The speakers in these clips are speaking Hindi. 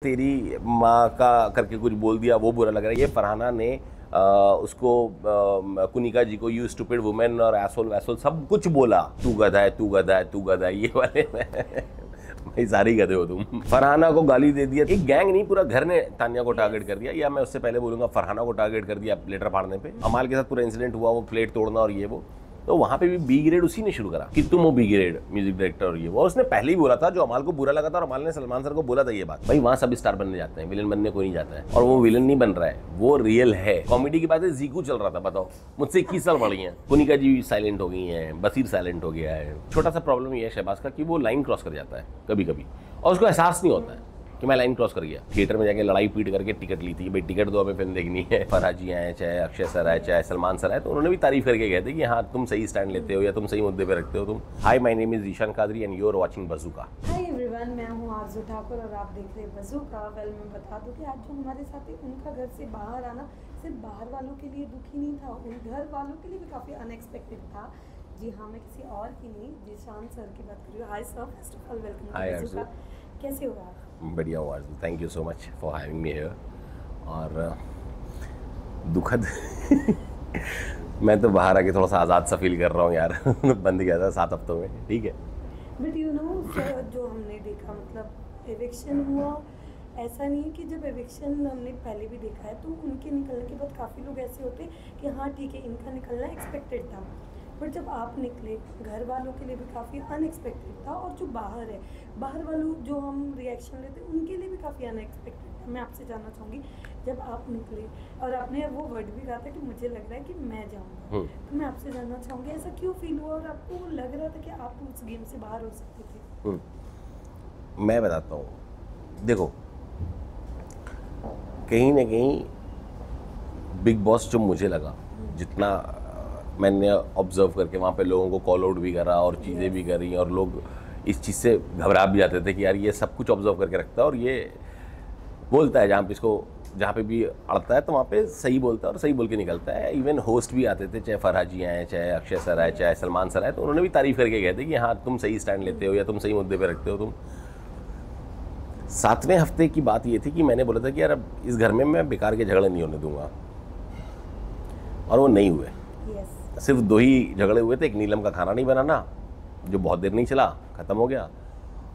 तेरी माँ का करके कुछ बोल दिया वो बुरा लग रहा है। ये फरहाना ने उसको कुनिका जी को यू स्टूपिड वुमेन और एसोल वैसोल सब कुछ बोला, तू गधा है, तू गधा है, तू गधा है, ये वाले में भाई सारी गधे हो तुम। फरहाना को गाली दे दिया, एक गैंग नहीं पूरा घर ने तानिया को टारगेट कर दिया, या मैं उससे पहले बोलूंगा फरहाना को टारगेट कर दिया लेटर फाड़ने पे। अमाल के साथ पूरा इंसिडेंट हुआ, वो प्लेट तोड़ना और ये वो, तो वहां पे भी बी ग्रेड उसी ने शुरू करा कि तुम हो बी ग्रेड म्यूजिक डायरेक्टर और ये वो। और उसने पहले ही बोला था, जो अमाल को बुरा लगा था, और अमाल ने सलमान सर को बोला था ये बात, भाई वहां सब स्टार बनने जाते हैं, विलन बनने कोई नहीं जाता है। और वो विलन नहीं बन रहा है, वो रियल है। कॉमेडी की बात है, जीकू चल रहा था, बताओ मुझसे 21 साल बड़ी हैं, कुनिका जी साइलेंट हो गई हैं, बसीर साइलेंट हो गया है। छोटा सा प्रॉब्लम ये है शहबाज का कि वो लाइन क्रॉस कर जाता है कभी कभी, और उसको एहसास नहीं होता है कि मैं लाइन क्रॉस कर गया। थिएटर में जाके लड़ाई पीट करके टिकट ली थी, भाई टिकट दो, हमें फिल्म देखनी है। फरहाजी आए, चाहे अक्षय सर आए, चाहे सलमान सर आए, तो उन्होंने भी तारीफ करके कहते कि हाँ तुम सही स्टैंड लेते हो या तुम सही मुद्दे पे रखते हो तुम। Hi, my name is Ishan Qadri and you are watching Bazooka. Hi everyone, मैं हूँ आरजू ठाकुर और आप देख रहे हैं बज़ूका। वेल, मैं बता दूं कि आज जो हमारे साथ है, उनका घर से बाहर आना सिर्फ बाहर वालों के लिए दुख ही नहीं था, उन घर वालों के लिए भी काफ़ी अनएक्सपेक्टेड था। जी हाँ, मैं किसी और की नहीं, जीशान सर की बात कर रही हूँ। Hi sir, first of all welcome to Bazooka. कैसे हो आप? बढ़िया हूँ Aarzoo, thank you so much for having me here. और दुखद मैं तो बाहर आके थोड़ा सा आज़ाद सा फील कर रहा हूँ यार बंद गया था 7 हफ्तों में, ठीक है। बट यू नो सर, जो हमने देखा मतलब एविक्शन हुआ, ऐसा नहीं है कि जब एविक्शन हमने पहले भी देखा है तो उनके निकलने के बाद काफ़ी लोग ऐसे होते कि हाँ ठीक है, इनका निकलना एक्सपेक्टेड था। बट जब आप निकले, घर वालों के लिए भी काफ़ी अनएक्सपेक्टेड था, और जो बाहर है, बाहर वालों जो हम रिएक्शन लेते हैं उनके लिए भी काफ़ी अनएक्सपेक्टेड था। मैं आपसे जानना चाहूँगी, जब आप निकले और आपने वो वर्ड भी कहा था कि मुझे लग रहा है कि मैं जाऊँगा, तो मैं आपसे जानना चाहूँगी ऐसा क्यों फील हुआ और आपको लग रहा था कि आप उस गेम से बाहर हो सकते थे? मैं बताता हूँ, देखो कहीं ना कहीं बिग बॉस जो मुझे लगा, जितना मैंने ऑब्जर्व करके वहाँ पे लोगों को कॉल आउट भी करा और चीज़ें भी करी, और लोग इस चीज़ से घबरा भी जाते थे कि यार ये सब कुछ ऑब्जर्व करके रखता है और ये बोलता है जहाँ पे भी अड़ता है तो वहाँ पे सही बोलता है और सही बोल के निकलता है। इवन होस्ट भी आते थे, चाहे फरहाजी आए, चाहे अक्षय सर आए, चाहे सलमान सर आए, तो उन्होंने भी तारीफ करके कहते कि हाँ तुम सही स्टैंड लेते हो या तुम सही मुद्दे पे रखते हो तुम। 7वें हफ्ते की बात ये थी कि मैंने बोला था कि यार अब इस घर में मैं बेकार के झगड़े नहीं होने दूंगा, और वो नहीं हुए। सिर्फ 2 ही झगड़े हुए थे, एक नीलम का खाना नहीं बनाना जो बहुत देर नहीं चला, ख़त्म हो गया,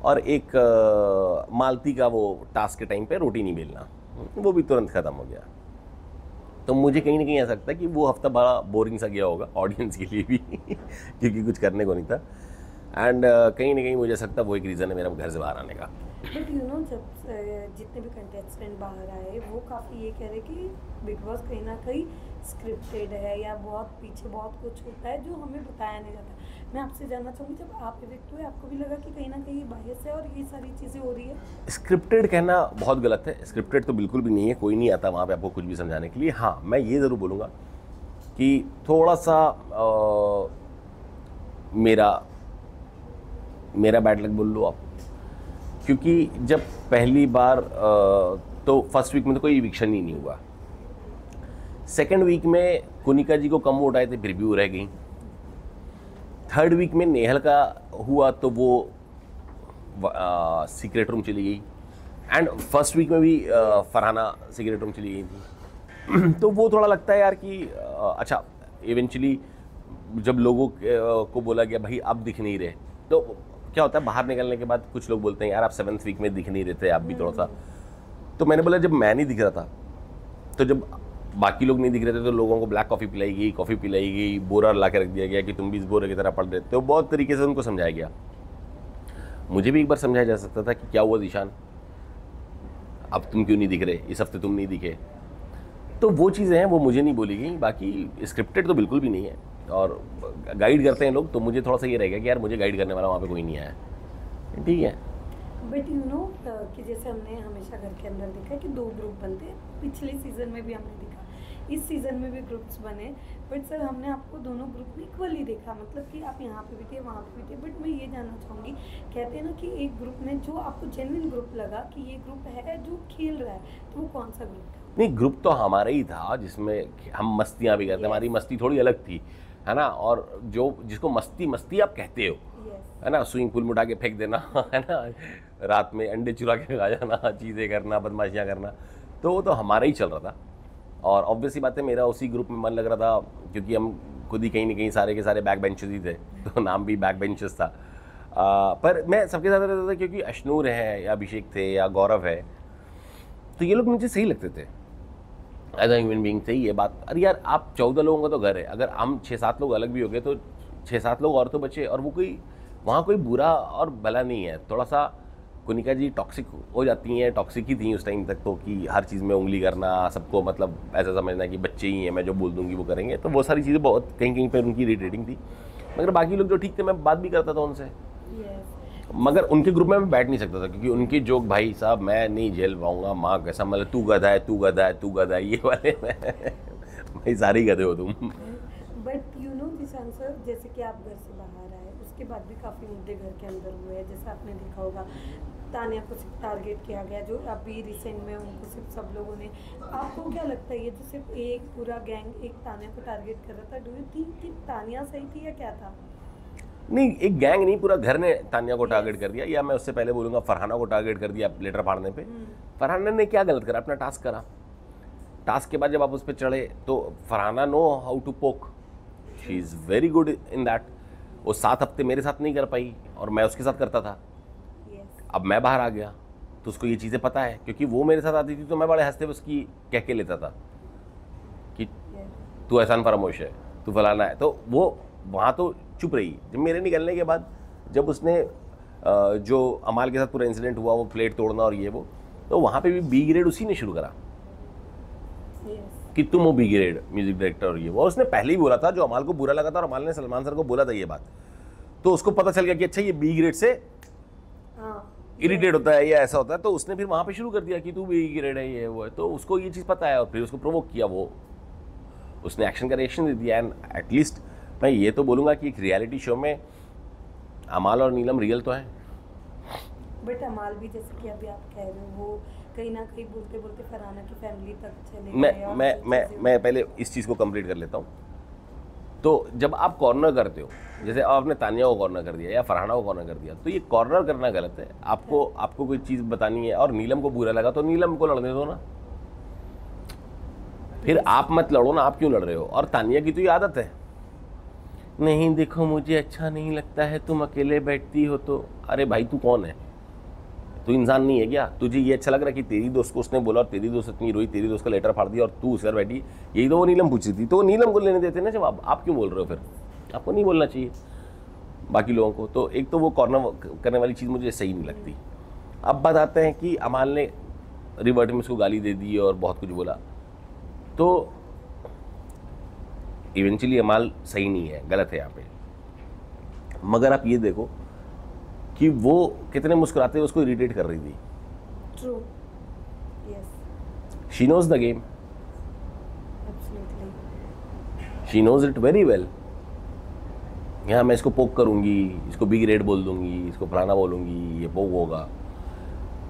और एक मालती का वो टास्क के टाइम पे रोटी नहीं बेलना, वो भी तुरंत ख़त्म हो गया। तो मुझे कहीं ना कहीं ऐसा लगता है कि वो हफ्ता बड़ा बोरिंग सा गया होगा ऑडियंस के लिए भी क्योंकि कुछ करने को नहीं था। एंड कहीं ना कहीं मुझे ऐसा लगता है वो एक रीज़न है मेरा घर से बाहर आने का। बट यू नो, जब जितने भी कंटेस्टेंट बाहर आए वो काफ़ी ये कह रहे कि बिग बॉस कहीं ना कहीं स्क्रिप्टेड है या बहुत पीछे बहुत कुछ होता है जो हमें बताया नहीं जाता। मैं आपसे जानना चाहूँगी, जब आप इविक्ट हुए आपको भी लगा कि कहीं ना कहीं बायस है और ये सारी चीज़ें हो रही है? स्क्रिप्टेड कहना बहुत गलत है, स्क्रिप्टेड तो बिल्कुल भी नहीं है, कोई नहीं आता वहाँ पे आपको कुछ भी समझाने के लिए। हाँ, मैं ये ज़रूर बोलूँगा कि थोड़ा सा मेरा बैड लक बोल लो आप, क्योंकि जब पहली बार तो फर्स्ट वीक में तो कोई इविक्शन ही नहीं हुआ। सेकेंड वीक में कुनिका जी को कम वोट आए थे, फिर भी वो रह गई। थर्ड वीक में नेहल का हुआ तो वो सीक्रेट रूम चली गई, एंड फर्स्ट वीक में भी फरहाना सीक्रेट रूम चली गई थी। तो वो थोड़ा लगता है यार कि अच्छा, इवेंचुअली जब लोगों को बोला गया भाई अब दिख नहीं रहे, तो क्या होता है बाहर निकलने के बाद कुछ लोग बोलते हैं यार आप 7th वीक में दिख नहीं रहे थे, आप भी थोड़ा सा। तो मैंने बोला जब मैं नहीं दिख रहा था, तो जब बाकी लोग नहीं दिख रहे थे, तो लोगों को ब्लैक कॉफ़ी पिलाई गई, बोरा ला के रख दिया गया कि तुम भी इस बोरे की तरह पढ़ रहे थे। तो बहुत तरीके से उनको समझाया गया। मुझे भी एक बार समझाया जा सकता था कि क्या हुआ ईशान, अब तुम क्यों नहीं दिख रहे, इस हफ्ते तुम नहीं दिखे। तो वो चीज़ें हैं, वो मुझे नहीं बोली गई। बाकी स्क्रिप्टेड तो बिल्कुल भी नहीं है, और गाइड करते हैं लोग, तो मुझे थोड़ा सा ये रहेगा कि यार मुझे गाइड करने वाला वहाँ पे कोई नहीं आया, ठीक है। बट यू नो कि जैसे हमने हमेशा घर के अंदर देखा कि 2 ग्रुप बनते हैं, पिछले सीज़न में भी हमने देखा, इस सीज़न में भी ग्रुप्स बने। बट सर, हमने आपको दोनों ग्रुप में इक्वली देखा, मतलब कि आप यहाँ पे भी थे, वहाँ पे भी थे। बट मैं ये जानना चाहूँगी, कहते हैं ना कि एक ग्रुप में जो आपको जेन्युइन ग्रुप लगा कि ये ग्रुप है जो खेल रहा है, तो वो कौन सा ग्रुप था? नहीं, ग्रुप तो हमारा ही था जिसमें हम मस्तियाँ भी करते। हमारी मस्ती थोड़ी अलग थी, है ना। और जो जिसको मस्ती आप कहते हो, है ना, स्विमिंग पूल में उठा के फेंक देना, है ना, रात में अंडे चुरा के खा जाना, चीज़ें करना, बदमाशियाँ करना, तो वो तो हमारा ही चल रहा था। और ऑब्वियसली बात है, मेरा उसी ग्रुप में मन लग रहा था, क्योंकि हम खुद ही कहीं ना कहीं सारे के सारे बैक बेंचेस ही थे, तो नाम भी बैक बेंचेस था। पर मैं सबके साथ रहता था, क्योंकि अशनूर है या अभिषेक थे या गौरव है, तो ये लोग मुझे सही लगते थे एज अ ह्यूमन बीइंग। सही ये बात, अरे यार आप 14 लोगों का तो घर है, अगर हम 6-7 लोग अलग भी हो गए तो 6-7 लोग और तो बचे, और वो कोई वहाँ कोई बुरा और भला नहीं है। थोड़ा सा कुनिका जी टॉक्सिक हो जाती हैं, टॉक्सिक ही थी उस टाइम तक तो, कि हर चीज़ में उंगली करना, सबको मतलब ऐसा समझना कि बच्चे ही हैं, मैं जो बोल दूंगी वो करेंगे, तो वो सारी चीज़ें बहुत कहीं कहीं पर उनकी इरिटेटिंग थी। मगर बाकी लोग जो ठीक थे, मैं बात भी करता था उनसे, मगर उनके ग्रुप में मैं बैठ नहीं सकता था, क्योंकि उनके जोक भाई साहब मैं नहीं झेल पाऊंगा। माँ कैसा मतलब, तू गधा है, तू गधा है, तू गधा है, ये वाले भाई सारे ही गधे हो तुम। But you know Zeeshan sir, जैसे कि आप घर से बाहर आए उसके बाद भी काफ़ी मुद्दे घर के अंदर हुए हैं, जैसे आपने देखा होगा तानिया को सिर्फ टारगेट किया गया, जो अभी रिसेंट में उनको सिर्फ सब लोगों ने, आपको क्या लगता है ये जो सिर्फ एक पूरा गैंग एक तानिया को टारगेट कर रहा था, डू यू थिंक कि तानिया सही थी या क्या था? नहीं, एक गैंग नहीं, पूरा घर ने तानिया को टारगेट कर दिया, या मैं उससे पहले बोलूँगा फरहाना को टारगेट कर दिया लेटर फाड़ने पे। फरहाना ने क्या गलत करा, अपना टास्क करा। टास्क के बाद जब आप उस पर चढ़े तो Farhana know how to poke, she is very good in that. वो 7 हफ्ते मेरे साथ नहीं कर पाई और मैं उसके साथ करता था। अब मैं बाहर आ गया तो उसको ये चीज़ें पता है, क्योंकि वो मेरे साथ आती थी तो मैं बड़े हंसते हुए उसकी कह के लेता था कि तू एहसान फरामोश है, तू फलाना है, तो वो वहाँ तो चुप रही। जब मेरे निकलने के बाद जब उसने जो अमाल के साथ पूरा इंसिडेंट हुआ, वो प्लेट तोड़ना और ये वो, तो वहाँ पे भी बी ग्रेड उसी ने शुरू करा कि तुम हो बी ग्रेड म्यूजिक डायरेक्टर और ये वो। और उसने पहले ही बोला था, जो अमाल को बुरा लगा था, और अमाल ने सलमान सर को बोला था ये बात, तो उसको पता चल गया कि अच्छा ये बी ग्रेड से इरिटेट होता है या ऐसा होता है, तो उसने फिर वहाँ पे शुरू कर दिया कि तू बी ग्रेड है, ये वो है, तो उसको ये चीज़ पता है और फिर उसको प्रोवोक किया, वो उसने एक्शन का रिएक्शन दे दिया। एंड एटलीस्ट मैं ये तो बोलूँगा कि एक रियलिटी शो में अमाल और नीलम रियल तो हैं। बट अमाल भी जैसे कि अभी आप कह रहे हो, वो कहीं ना कहीं बोलते बोलते फरहाना की फैमिली तक चले गए। मैं पहले इस चीज़ को कंप्लीट कर लेता हूँ। तो जब आप कॉर्नर करते हो, जैसे आपने तानिया को कॉर्नर कर दिया या फरहाना को कॉर्नर कर दिया, तो ये कॉर्नर करना गलत है। आपको कोई चीज़ बतानी है और नीलम को बुरा लगा तो नीलम को लड़ने दो ना, फिर आप मत लड़ो ना, आप क्यों लड़ रहे हो? और तानिया की तो ये आदत है, नहीं देखो मुझे अच्छा नहीं लगता है तुम अकेले बैठती हो तो। अरे भाई तू कौन है? तू इंसान नहीं है क्या? तुझे ये अच्छा लग रहा है कि तेरी दोस्त को उसने बोला और तेरी दोस्त इतनी रोई, तेरी दोस्त का लेटर फाड़ दिया और तू उस घर बैठी? यही तो वो नीलम पूछ रही थी, तो वो नीलम को लेने देते ना जवाब। आप क्यों बोल रहे हो? फिर आपको नहीं बोलना चाहिए बाकी लोगों को। तो एक तो वो कॉर्नर करने वाली चीज़ मुझे सही नहीं लगती। अब बात आते हैं कि अमाल ने रिवर्ट में उसको गाली दे दी और बहुत कुछ बोला, तो इवेंचुअली अमाल सही नहीं है, गलत है यहाँ पे। मगर आप ये देखो कि वो कितने मुस्कुराते हुए उसको इरिटेट कर रही थी। True, yes, she knows the game, absolutely, she knows it very well. यहाँ मैं इसको पोक करूँगी, इसको बी ग्रेड बोल दूंगी, इसको फलाना बोलूँगी, ये पोक होगा।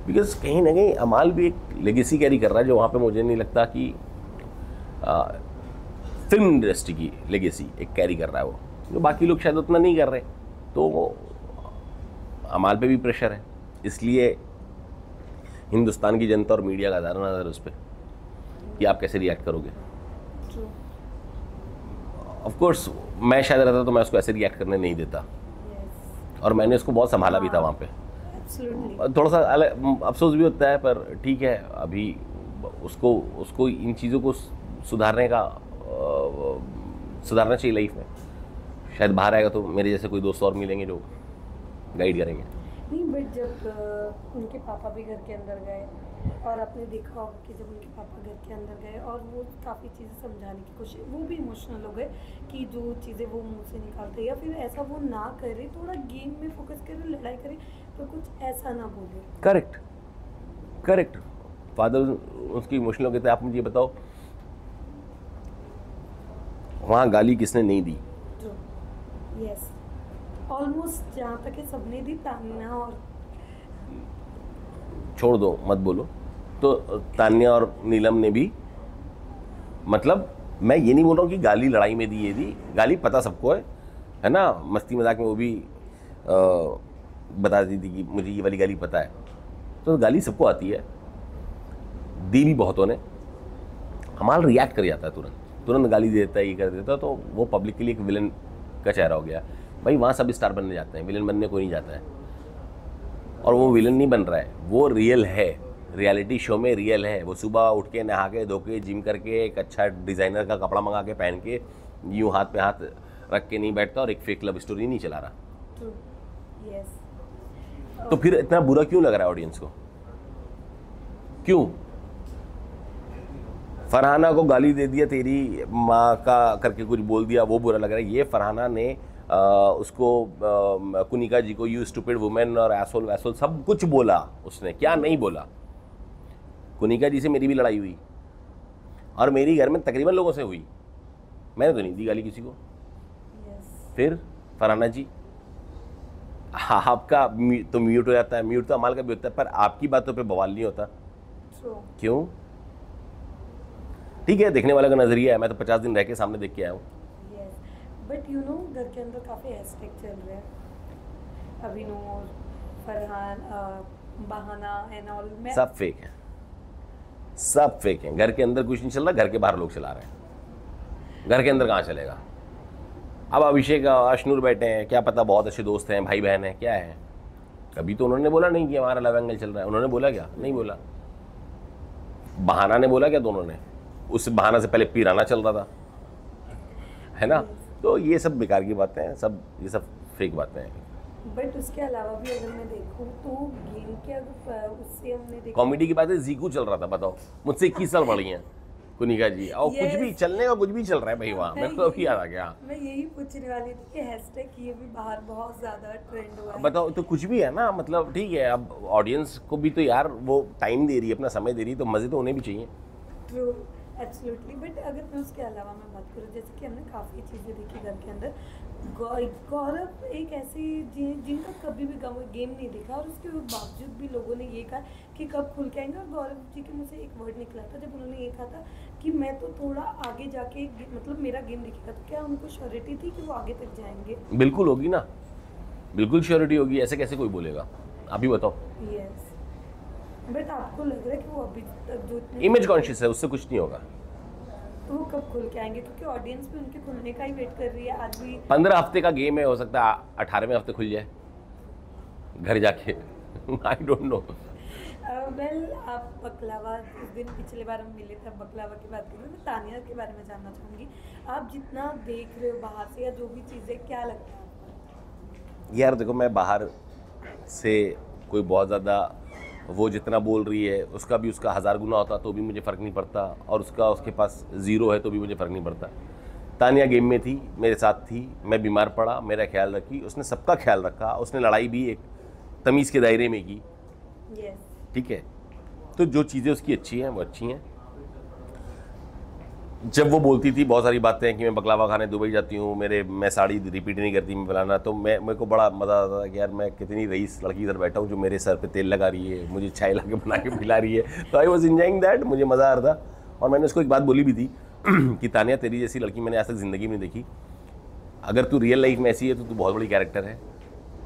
बिकॉज कहीं ना कहीं अमाल भी एक लेगेसी कैरी कर रहा है, जो वहाँ पे मुझे नहीं लगता कि फिल्म इंडस्ट्री की लेगेसी एक कैरी कर रहा है वो, जो बाकी लोग शायद उतना नहीं कर रहे। तो वो अमाल पे भी प्रेशर है, इसलिए हिंदुस्तान की जनता और मीडिया का ज़्यादा नज़र उस पर कि आप कैसे रिएक्ट करोगे। ऑफ कोर्स मैं शायद रहता तो मैं उसको ऐसे रिएक्ट करने नहीं देता, और मैंने उसको बहुत संभाला भी था वहाँ पे। थोड़ा सा अलग अफसोस भी होता है, पर ठीक है, अभी उसको इन चीज़ों को सुधारना चाहिए लाइफ में। शायद बाहर आएगा तो मेरे जैसे कोई दोस्त और मिलेंगे जो गाइड करेंगे। नहीं, बट जब उनके पापा भी घर के अंदर गए, और आपने देखा होगा कि जब उनके पापा घर के अंदर गए और वो काफ़ी चीज़ें समझाने की कोशिश, वो भी इमोशनल हो गए कि जो चीज़ें वो मुंह से निकालते या फिर ऐसा वो ना करे, थोड़ा गेम में फोकस करे, लड़ाई करे तो कुछ ऐसा ना बोले। करेक्ट। फादर उसकी इमोशनल हो गए थे। आप मुझे बताओ वहाँ गाली किसने नहीं दी? यस, ऑलमोस्ट जहाँ तक है सबने दी, तान्या और छोड़ दो मत बोलो, तो तान्या और नीलम ने भी, मतलब मैं ये नहीं बोल रहा हूँ कि गाली लड़ाई में दी, ये दी गाली, पता सबको है ना, मस्ती मजाक में वो भी बता दी थी कि मुझे ये वाली गाली पता है। तो गाली सबको आती है, दी भी बहुतों ने। हमारा रिएक्ट कर जाता है, तुरंत गाली देता है, ये कर देता है, तो वो पब्लिक के लिए एक विलन का चेहरा हो गया। भाई वहाँ सब स्टार बनने जाते हैं, विलन बनने कोई नहीं जाता है। और वो विलन नहीं बन रहा है, वो रियल है, रियलिटी शो में रियल है। वो सुबह उठ के नहा के धो के जिम करके एक अच्छा डिज़ाइनर का कपड़ा मंगा के पहन के यूँ हाथ पे हाथ रख के नहीं बैठता और एक फेक लव स्टोरी नहीं चला रहा। तो फिर इतना बुरा क्यों लग रहा है ऑडियंस को? क्यों? फरहाना को गाली दे दिया, तेरी माँ का करके कुछ बोल दिया, वो बुरा लग रहा है। ये फरहाना ने उसको कुनिका जी को यू स्टूपिड वुमेन और एसोल वैसोल सब कुछ बोला। उसने क्या नहीं बोला? कुनिका जी से मेरी भी लड़ाई हुई और मेरी घर में तकरीबन लोगों से हुई, मैंने तो नहीं दी गाली किसी को। फिर फरहाना जी, आपका तो म्यूट हो जाता है, म्यूट तो अमाल का भी होता है, पर आपकी बातों पे बवाल नहीं होता। क्यों? ठीक है, देखने वाले का नजरिया है, मैं तो 50 दिन रह के सामने देख के आया हूँ। बट यू नो घर के अंदर काफ़ी हैशटैग चल रहे हैं, अभिनूर, फरहान, बहाना एंड ऑल। सब फेक है, सब फेक है। घर के अंदर कुछ नहीं चल रहा, घर के बाहर लोग चला रहे हैं। घर के अंदर कहाँ चलेगा? अब अभिषेक अशनूर बैठे हैं, क्या पता बहुत अच्छे दोस्त हैं, भाई बहन हैं, क्या है? कभी तो उन्होंने बोला नहीं कि हमारा लव एंगल चल रहा है। उन्होंने बोला क्या? नहीं बोला। बहाना ने बोला क्या दोनों ने? उस बहाना से पहले पीराना चल रहा था, है ना? तो ये सब बेकार की बातें हैं, सब ये सब फेक बातें हैं। बट उसके अलावा भी अगर मैं देखूं तो गेम के अगर उससे हमने देखा, कॉमेडी की बातें जीकू चल रहा था, बताओ, मुझसे 21 साल बड़ी हैं कुनिका जी, और कुछ भी चलने का कुछ भी चल रहा है भाई वहाँ। मेरे को अभी याद आ गया, मैं यही पूछने वाली थी कि हैशटैग ये भी बाहर बहुत ज़्यादा ट्रेंड हुआ है। बताओ, तो कुछ भी है ना, मतलब ठीक है, अब ऑडियंस को भी तो यार वो टाइम दे रही है, अपना समय दे रही है, तो मज़े तो उन्हें भी चाहिए। True, absolutely. बट अगर मैं उसके अलावा मैं बात करूँ, जैसे कि हमने काफ़ी चीज़ें देखी घर के अंदर। गौरव एक ऐसी जिनका कभी भी गेम नहीं देखा और उसके बावजूद भी लोगों ने ये कहा कि कब खुल के आएंगे। और गौरव जी के मुँह से एक वर्ड निकला था जब उन्होंने ये कहा था कि मैं तो थोड़ा आगे जाके मतलब मेरा गेम दिखेगा। तो क्या उनको श्योरिटी थी कि वो आगे तक जाएंगे? बिल्कुल होगी ना, बिल्कुल श्योरिटी होगी, ऐसे कैसे कोई बोलेगा? अभी बताओ। यस, बट आपको लग रहा है कि वो अभी तक जो इमेज कॉन्शियस है, उससे कुछ नहीं होगा। तो वो कब खुल के आएंगे? क्योंकि ऑडियंस भी उनके खुलने का ही वेट कर रही है। आज भी 15 हफ्ते का गेम है, हो सकता है 18वें हफ्ते खुल जाए घर जाके। I don't know. वेल, आप बकलावा, उस दिन पिछले बार हम मिले थे, बकलावा की बात करें, मैं तानिया के बारे में जानना चाहूँगी। आप जितना देख रहे हो बाहर से या जो भी चीज़ें, क्या लगता है आपको? यार देखो, मैं बाहर से कोई बहुत ज़्यादा वो जितना बोल रही है उसका भी उसका 1000 गुना होता तो भी मुझे फ़र्क नहीं पड़ता, और उसका उसके पास 0 है तो भी मुझे फ़र्क नहीं पड़ता। तानिया गेम में थी, मेरे साथ थी, मैं बीमार पड़ा, मेरा ख्याल रखी, उसने सबका ख्याल रखा, उसने लड़ाई भी एक तमीज़ के दायरे में की। ठीक है, तो जो चीज़ें उसकी अच्छी हैं वो अच्छी हैं। जब वो बोलती थी बहुत सारी बातें कि मैं बकलावा खाने दुबई जाती हूँ, मैं साड़ी रिपीट नहीं करती, मैं फलाना, तो मेरे को बड़ा मज़ा आता था कि यार मैं कितनी रईस लड़की इधर बैठा हूँ जो मेरे सर पे तेल लगा रही है, मुझे चाय ला के बना के पिला रही है। तो आई वॉज इंजॉइंग दैट, मुझे मज़ा आ रहा था। और मैंने उसको एक बात बोली भी थी कि तानिया, तेरी जैसी लड़की मैंने आज तक ज़िंदगी में नहीं देखी। अगर तू रियल लाइफ में ऐसी है तो तू बहुत बड़ी कैरेक्टर है,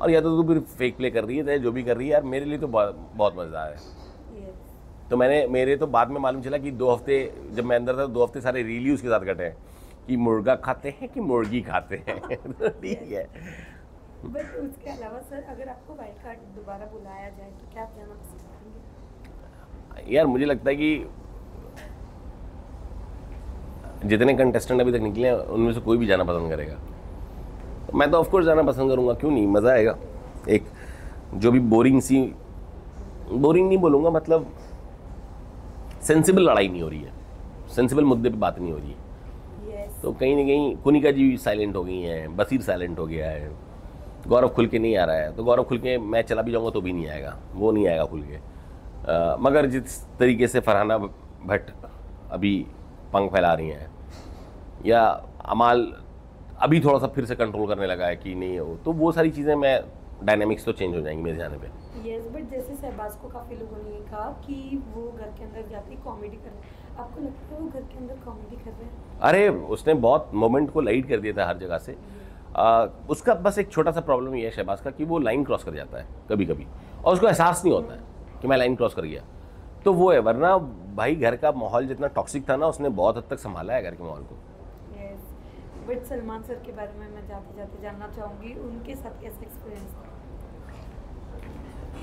और या तो तू फिर फेक प्ले कर रही है, जो भी कर रही है यार, मेरे लिए तो बहुत मज़ा आया है। तो मेरे तो बाद में मालूम चला कि 2 हफ्ते जब मैं अंदर था, 2 हफ्ते सारे रील ही उसके साथ कटे हैं कि मुर्गा खाते हैं कि मुर्गी खाते हैं। ठीक है। बट उसके अलावा सर, अगर आपको वाइल्ड कार्ड दोबारा बुलाया जाए तो क्या आप जाना पसंद करेंगे? यार मुझे लगता है कि जितने कंटेस्टेंट अभी तक निकले हैं उनमें से कोई भी जाना पसंद करेगा। मैं तो ऑफकोर्स जाना पसंद करूँगा, क्यों नहीं, मज़ा आएगा। एक जो भी बोरिंग नहीं बोलूँगा, मतलब सेंसिबल लड़ाई नहीं हो रही है, सेंसिबल मुद्दे पे बात नहीं हो रही है। तो कहीं ना कहीं कुनिका जी साइलेंट हो गई हैं, बसीर साइलेंट हो गया है, गौरव खुल के नहीं आ रहा है। तो गौरव खुल के मैं चला भी जाऊँगा तो भी नहीं आएगा, वो नहीं आएगा खुल के। मगर जिस तरीके से फरहाना भट्ट अभी पंख फैला रही हैं, या अमाल अभी थोड़ा सा फिर से कंट्रोल करने लगा है कि नहीं हो, तो वो सारी चीज़ें मैं डायनामिक्स तो चेंज हो जाएंगी मेरे जाने पे। यस, बट जैसे शहबाज को काफ़ी लोगों ने कहा कि वो घर के अंदर जाके कॉमेडी कर रहे हैं, आपको लगता है वो घर के अंदर कॉमेडी कर रहे हैं? अरे उसने बहुत मोमेंट को लाइट कर दिया था हर जगह से। उसका बस एक छोटा सा प्रॉब्लम ये है शहबाज का कि वो लाइन क्रॉस कर जाता है कभी कभी, और उसको एहसास नहीं होता है। कि मैं लाइन क्रॉस कर गया। तो वो है, वरना भाई घर का माहौल जितना टॉक्सिक था ना, उसने बहुत हद तक संभाला है घर के माहौल को। बट सलमान सर के बारे में मैं जाते जाते जानना चाहूँगी, उनके साथ कैसा एक्सपीरियंस था?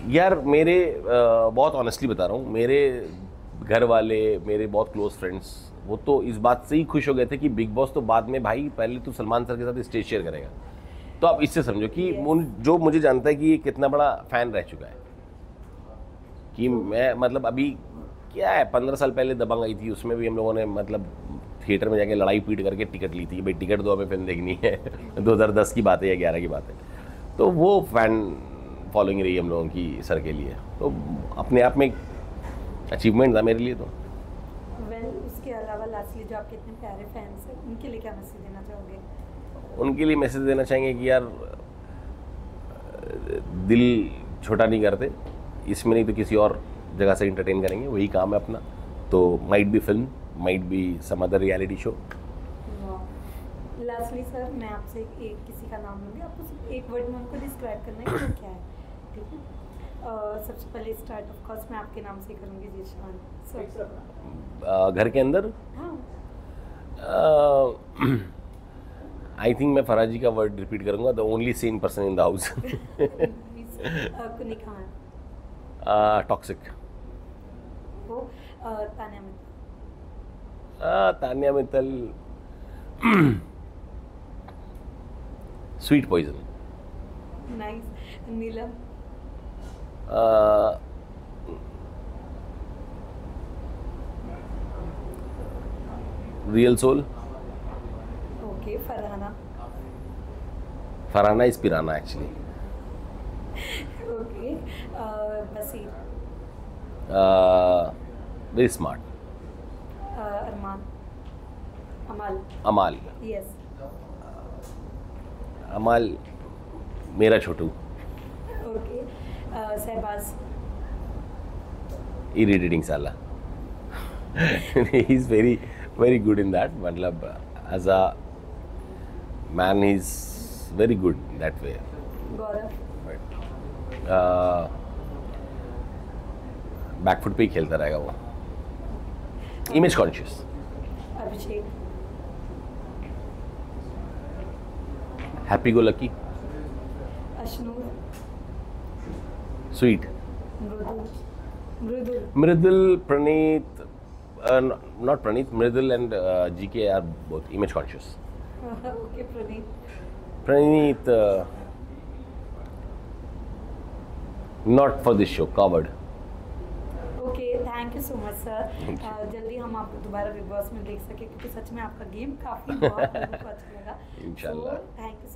यार मेरे बहुत ऑनेस्टली बता रहा हूँ, मेरे घर वाले, मेरे बहुत क्लोज फ्रेंड्स, वो तो इस बात से ही खुश हो गए थे कि बिग बॉस तो बाद में, भाई पहले तो सलमान सर के साथ स्टेज शेयर करेगा। तो आप इससे समझो कि जो मुझे जानता है कि ये कितना बड़ा फ़ैन रह चुका है, कि मैं मतलब अभी क्या है, 15 साल पहले दबंग आई थी, उसमें भी हम लोगों ने मतलब थिएटर में जाके लड़ाई पीट करके टिकट ली थी, भाई टिकट दो हमें फिल्म देखनी है 2010 की बात है या 11 की बात है। तो वो फ़ैन फॉलोइंग रही हम लोगों की सर के लिए, तो अपने आप में एक अचीवमेंट था मेरे लिए। तो उसके अलावा लास्टली जो आपके इतने प्यारे फैंस हैं, उनके लिए क्या मैसेज देना चाहोगे? उनके लिए मैसेज देना चाहेंगे कि यार दिल छोटा नहीं करते, इसमें नहीं तो किसी और जगह से एंटरटेन करेंगे, वही काम है अपना। तो might be film, might be some other reality show. Lastly sir, मैं आपसे एक किसी का नाम लूँगी, आपको सिर्फ एक वर्ड में उनको डिस्क्राइब करना है कि वो क्या है, ठीक है? सबसे पहले स्टार्ट ऑफ कोर्स मैं आपके नाम से करूँगी, जीशान सर। घर के अंदर हाँ। आई थिंक मैं फराजी का वर्ड रिपीट करूँगा, the only sane person in the house. Kunika ma'am. Toxic. वो Tanya Mittal. Tanya Mittal sweet poison. Nice. Neelam. Real soul. Okay. Farhana. Farhana is piranha actually. Okay. Baseer. Very smart. Armaan. Amaal. Amaal. Yes. अमाल मेरा छोटू। ओके। सहबाज। इरिटेटिंग साला। He is very very good in that, मतलब as a man he is very good that way. Gaurav. Backfoot पे ही खेलता रहेगा वो। Image conscious. Abhishek. Happy go lucky. Ashnoor. Sweet. Mridul. Mridul. Mridul, Pranit, not Pranit, Mridul and GK are both image conscious. Okay. Pranit. Pranit, not for this show, coward. Okay, thank you so much sir. जल्दी हम आपको दोबारा बिग बॉस में देख सके, क्योंकि सच में आपका गेम काफ़ी बहुत लोगों को अच्छा लगा। इंशाल्लाह। Thank you.